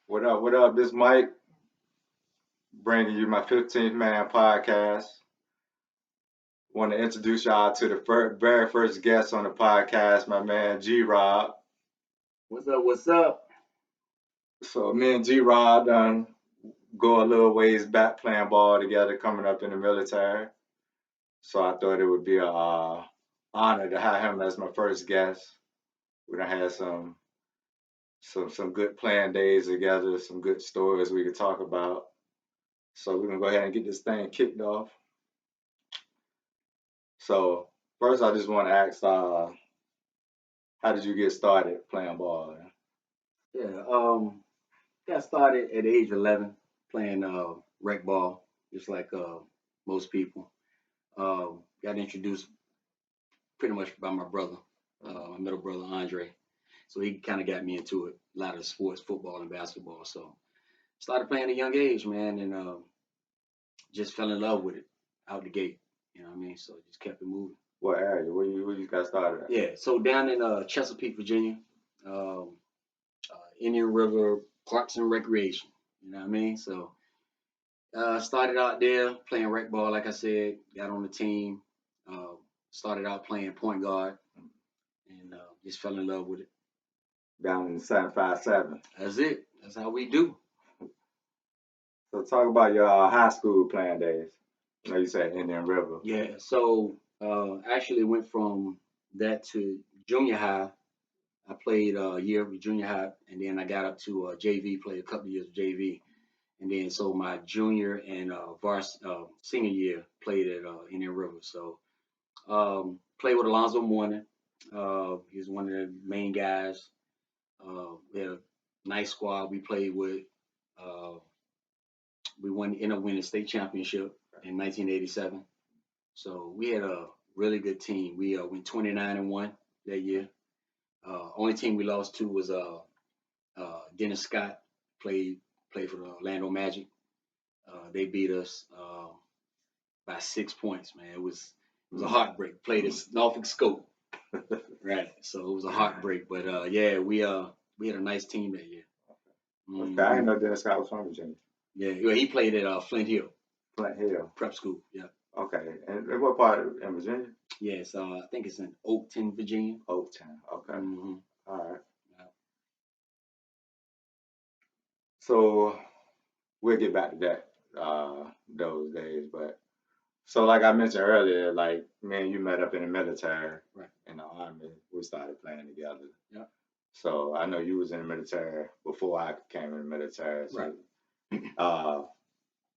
What up? What up? This Mike bringing you my 15th Man podcast. Want to introduce y'all to the very first guest on the podcast, my man G Rob. What's up? What's up? So me and G Rob done go a little ways back playing ball together, coming up in the military. So I thought it would be a honor to have him as my first guest. We done had some good playing days together, some good stories we could talk about. So we're gonna go ahead and get this thing kicked off. So first, I just want to ask, how did you get started playing ball? Yeah, got started at the age of 11 playing rec ball, just like most people. Got introduced pretty much by my brother, my middle brother Andre. So he kind of got me into it, a lot of sports, football and basketball. So started playing at a young age, man, and just fell in love with it out the gate. You know what I mean? So just kept it moving. What area? Where you got started at? Yeah, so down in Chesapeake, Virginia, um, Indian River Parks and Recreation. You know what I mean? So started out there playing rec ball, like I said, got on the team. Uh, Started out playing point guard, and just fell in love with it. Down in the 757. That's it. That's how we do. So talk about your high school playing days. I know you said Indian River. Yeah. So actually went from that to junior high. I played a year with junior high, and then I got up to JV. Played a couple of years of JV. And then so my junior and senior year played at Indian River. So played with Alonzo Mourning. He's one of the main guys. We had a nice squad we played with. Uh, we ended up winning state championship in 1987. So we had a really good team. We went 29-1 that year. Only team we lost to was Dennis Scott. Played for the Orlando Magic. They beat us by 6 points, man. It was a heartbreak. Played at Norfolk Scope, right? So it was a heartbreak. But yeah, we had a nice team that year. Okay, I didn't know Dennis Scott was from Virginia. Yeah, he played at Flint Hill Flint Hill. Prep School. Yeah. Okay, and what part in Virginia? Yeah, so I think it's in Oakton, Virginia. Oaktown. Okay. Mm-hmm. All right. Yeah. So we'll get back to that those days, but so like I mentioned earlier, like me and you met up in the military, Right. in the army. We started playing together. Yeah. So I know you was in the military before I came in the military. So Right.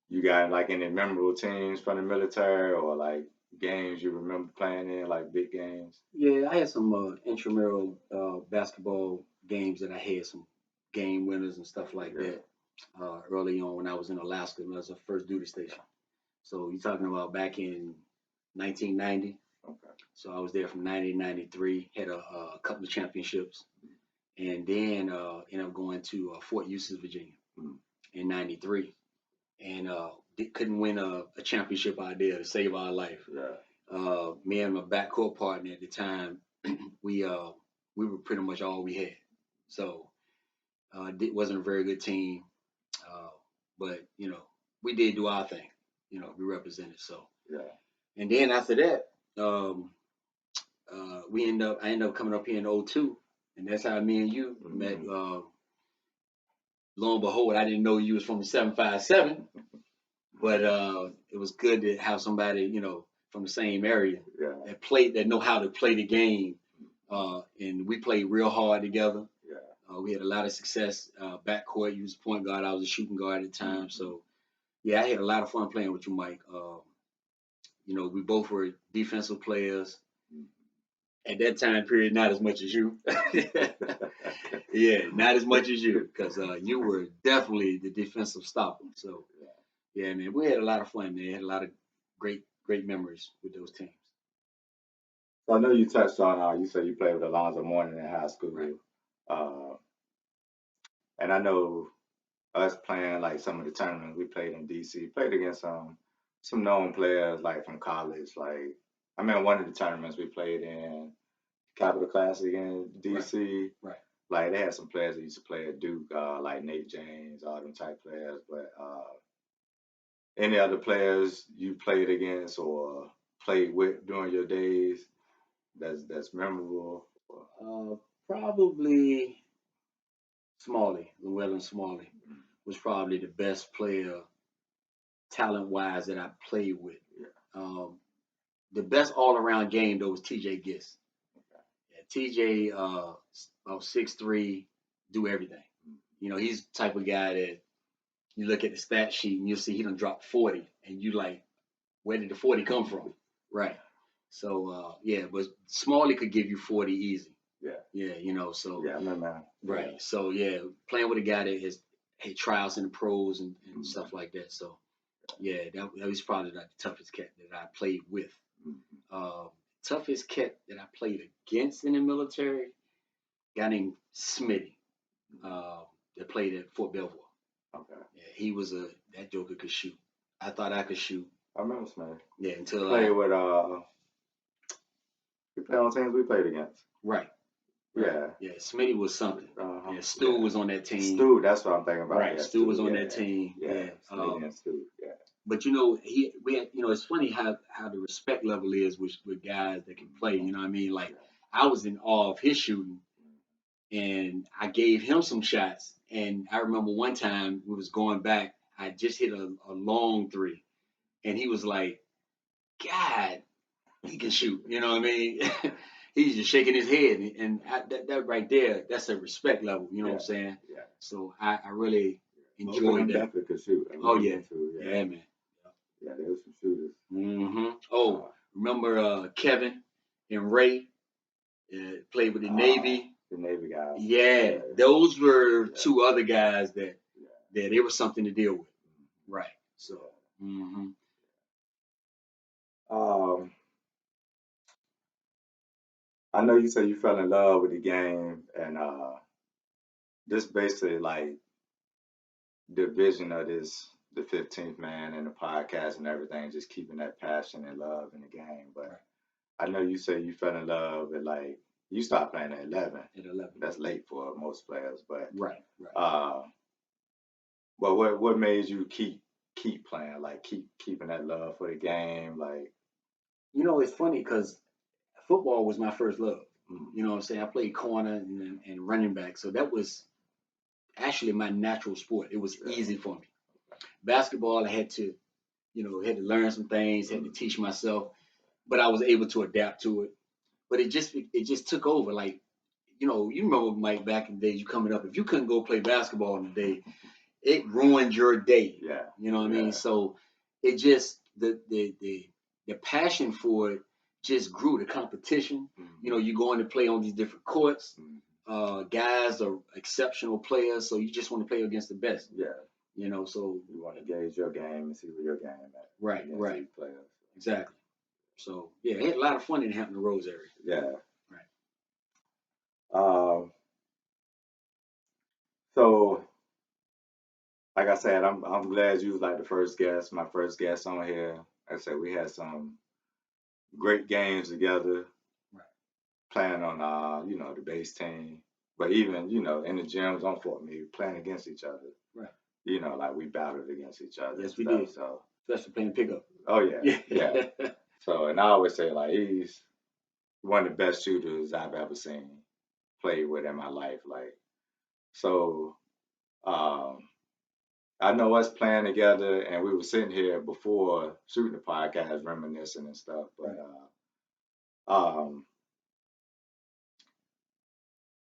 you got like any memorable teams from the military or like games you remember playing in, like big games? Yeah, I had some intramural basketball games that I had some game winners and stuff like Yeah. that early on when I was in Alaska. When I was a first duty station. So you're talking about back in 1990. Okay. So I was there from 90 to 93. Had a couple of championships, and then ended up going to Fort Eustis, Virginia, Mm. in '93, and couldn't win a championship out there to save our life. Yeah. Me and my backcourt partner at the time, we were pretty much all we had. So it wasn't a very good team, uh, but we did do our thing. We represented. So Yeah. and then after that, I ended up coming up here in '02, and that's how me and you met. Lo and behold, I didn't know you was from the 757, but it was good to have somebody from the same area Yeah. that know how to play the game. And we played real hard together. Yeah. We had a lot of success. Backcourt, you was a point guard, I was a shooting guard at the time. So yeah, I had a lot of fun playing with you, Mike. We both were defensive players. At that time period, not as much as you. Yeah, not as much as you, because you were definitely the defensive stopper. So yeah, man, we had a lot of fun, man. Had a lot of great memories with those teams. So I know you touched on you said you played with Alonzo Mourning in high school. Right. Uh, and I know us playing like some of the tournaments we played in DC, played against some known players like from college. Like I mean one of the tournaments we played in Capital Classic in DC. Right. like they had some players that used to play at Duke, like Nate James, all them type players. But any other players you played against or played with during your days that's memorable? Probably Smalley, Llewellyn Smalley was probably the best player talent wise that I played with. Yeah. The best all around game though was TJ Gist. Yeah, TJ about 6'3", do everything. You know, he's the type of guy that you look at the stat sheet and you'll see he done dropped 40 and you like, where did the 40 come from? Right. So yeah, but Smalley could give you 40 easy. Yeah. Yeah, you know, so Yeah, I remember. right. Yeah. So yeah, playing with a guy that has had trials in the pros and stuff like that. So yeah, that was probably like the toughest cat that I played with. Toughest cat that I played against in the military, guy named Smitty, that played at Fort Belvoir. Okay. Yeah, he was that joker could shoot. I thought I could shoot. I remember Smitty. Yeah, until Played with we played on teams we played against. Right. Yeah. Yeah, Smitty was something. Uh-huh. Yeah, Stu was on that team. Stu, that's what I'm thinking about. Right, Yeah, Stu was on that team. Yeah. Yeah. Smitty and Stu. Yeah. But you know, we had, you know, it's funny how the respect level is with guys that can play. You know what I mean? Like I was in awe of his shooting, and I gave him some shots. And I remember one time we was going back, I just hit a long three, and he was like, "God, he can shoot." You know what I mean? He's just shaking his head, and that right there, that's a respect level. You know what I'm saying? Yeah. So I really Most of enjoyed them that. definitely could shoot. Oh yeah. Yeah, man. Yeah, there was some shooters. Oh, remember Kevin and Ray played with the Navy? The Navy guys. Yeah, those were two other guys that it was something to deal with. Right. So. I know you said you fell in love with the game, and this basically like the vision of this, the 15th man and the podcast and everything, just keeping that passion and love in the game. But I know you say you fell in love at like you stopped playing at 11. At 11. That's late for most players, but right. But what made you keep playing, like keeping that love for the game, like? You know, it's funny because football was my first love. You know what I'm saying? I played corner and running back, so that was actually my natural sport. It was easy for me. Basketball, I had to, had to learn some things, had to teach myself, but I was able to adapt to it. But it just took over. Like, you remember Mike back in the days, you coming up. If you couldn't go play basketball in the day, it ruined your day. Yeah. You know what I mean? So it just the passion for it just grew. The competition. You go in to play on these different courts. Guys are exceptional players, so you just want to play against the best. Yeah. So you want to gauge your game and see where your game at. Right. Players. Exactly. So yeah, I had a lot of fun in Hampton Roads area. Yeah. Right. So like I said, I'm glad you was like the first guest, my first guest on here. Like I said, we had some great games together. Right. Playing on the base team. But even, in the gyms on Fort Meade, playing against each other. Right. Like we battled against each other. Yes, we did. So especially playing pickup. Oh yeah. Yeah. So and I always say like he's one of the best shooters I've ever seen played with in my life. Like so I know us playing together and we were sitting here before shooting the podcast reminiscing and stuff. But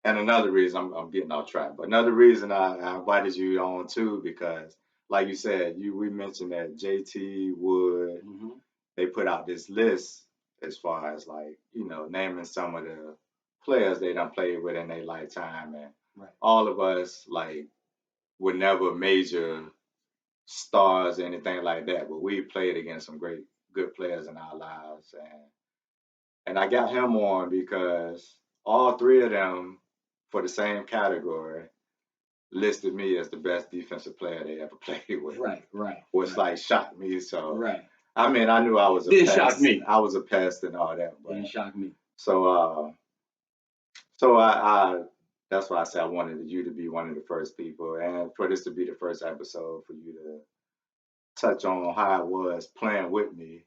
and another reason I'm getting off track, but another reason I invited you on too, because like you said, we mentioned that JT Wood, they put out this list as far as like, naming some of the players they done played with in their lifetime. And all of us like were never major stars or anything like that, but we played against some good players in our lives. And I got him on because all three of them for the same category listed me as the best defensive player they ever played with. Right. Which like shocked me. So right. I mean, I knew I was a didn't pest. Shock me. I was a pest and all that. But didn't shock me. So I that's why I said I wanted you to be one of the first people, and for this to be the first episode for you to touch on how it was playing with me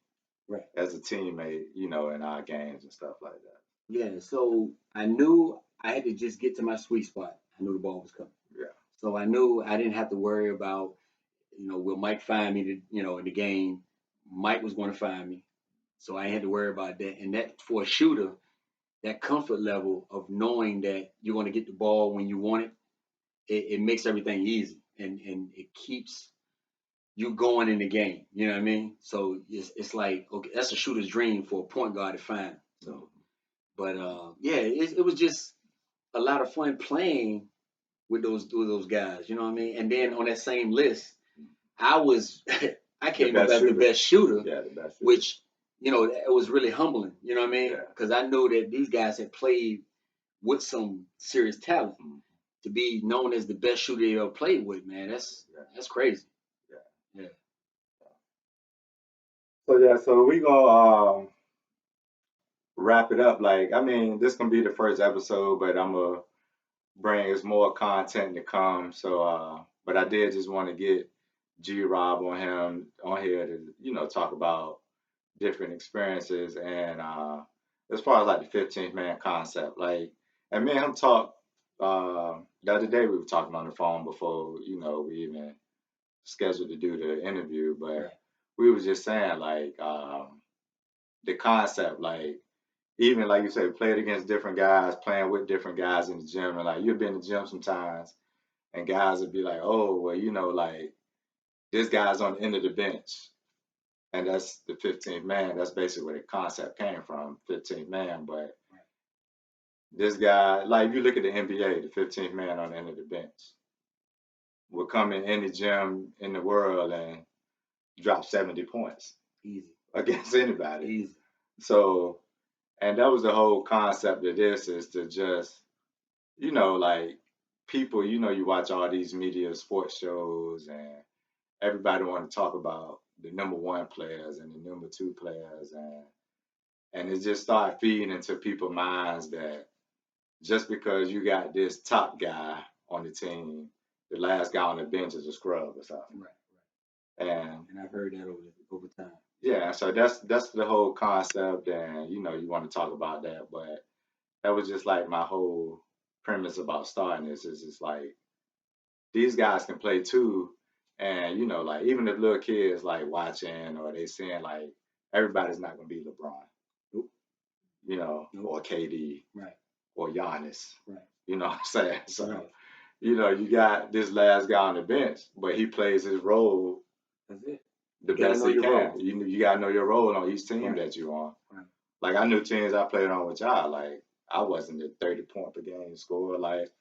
Right. as a teammate, you know, in our games and stuff like that. Yeah. So I knew I had to just get to my sweet spot. I knew the ball was coming. Yeah. So I knew I didn't have to worry about, will Mike find me in the game? Mike was going to find me. So I had to worry about that. And that for a shooter, that comfort level of knowing that you're going to get the ball when you want it makes everything easy and it keeps you going in the game. You know what I mean? So it's like, okay, that's a shooter's dream for a point guard to find. So, but yeah, it was just a lot of fun playing with those guys. You know what I mean? And then on that same list, I was I The came up best as the shooter. best shooter, Yeah, the best shooter. which it was really humbling. You know what I mean? Yeah. Because I know that these guys had played with some serious talent. Mhm. To be known as the best shooter they ever played with, man, that's crazy. Yeah. Yeah. So yeah, so we gonna wrap it up. Like, I mean, this gonna be the first episode, but I'm gonna bring us more content to come. So, but I did just want to get G Rob on here to talk about different experiences and as far as like the 15th man concept, like, and me and him talked the other day. We were talking on the phone before we even scheduled to do the interview, but Right. we was just saying like the concept, like even like you said, played against different guys, playing with different guys in the gym, and like you've been in the gym sometimes, and guys would be like, oh well, like this guy's on the end of the bench, and that's the 15th man. That's basically where the concept came from, 15th man. But this guy, like if you look at the NBA, the 15th man on the end of the bench will come in any gym in the world and drop 70 points Easy. against anybody. Easy. So, and that was the whole concept of this, is to just, like people, you watch all these media sports shows and everybody want to talk about the number one players and the number two players, and it just started feeding into people's minds that just because you got this top guy on the team, the last guy on the bench is a scrub or something. Right. And I've heard that over time. yeah, so that's the whole concept, and you want to talk about that, but that was just like my whole premise about starting this, is it's like these guys can play too, and like even if little kids like watching or they seeing, like everybody's not gonna be LeBron, Nope. or KD Right. or Giannis. Right. You know what I'm saying? So Right. you got this last guy on the bench, but he plays his role That's it. the You gotta best know he your can. role. You gotta know your role on each team Right. that you're on. Right. Like I knew teams I played on with y'all, like I wasn't a 30-point per game scorer. Like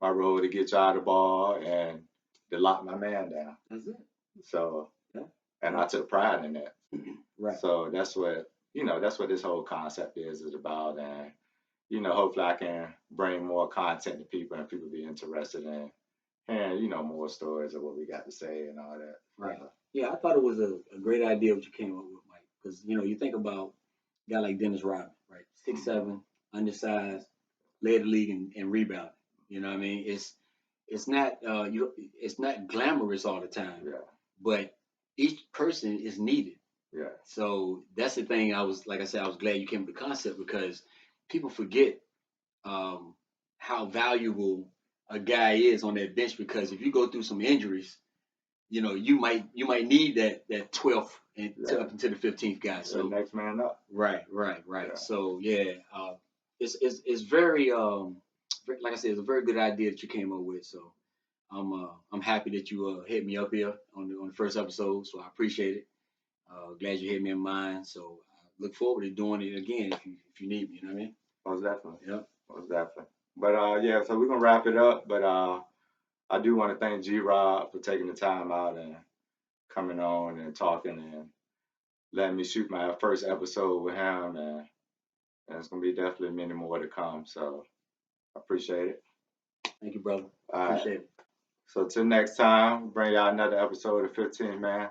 my role to get y'all the ball and to lock my man down. That's it. So Yeah. and I took pride in that. Right. So that's what this whole concept is about, and hopefully I can bring more content to people and people be interested in hearing more stories of what we got to say and all that. Right. Yeah, I thought it was a great idea what you came up with, Mike. Because you think about a guy like Dennis Rodman, right? 6'7", undersized, led the league in rebounding. You know what I mean? It's not it's not glamorous all the time, Yeah. but each person is needed. Yeah. So that's the thing. Like I said, I was glad you came with the concept, because people forget how valuable a guy is on that bench. Because if you go through some injuries, you might need that 12th and up into the 15th guy. So the next man up. Right. Yeah. So yeah, it's very like I said, it's a very good idea that you came up with. So I'm happy that you hit me up here on the first episode. So I appreciate it. Glad you hit me in mind. So I look forward to doing it again if you need me. You know what I mean? Most definitely. Yep. Most definitely. But yeah, so we're gonna wrap it up. But I do want to thank G Rob for taking the time out and coming on and talking and letting me shoot my first episode with him, and it's gonna be definitely many more to come. So I appreciate it. Thank you, brother. All right. Appreciate it. So till next time, bring y'all another episode of 15 Man.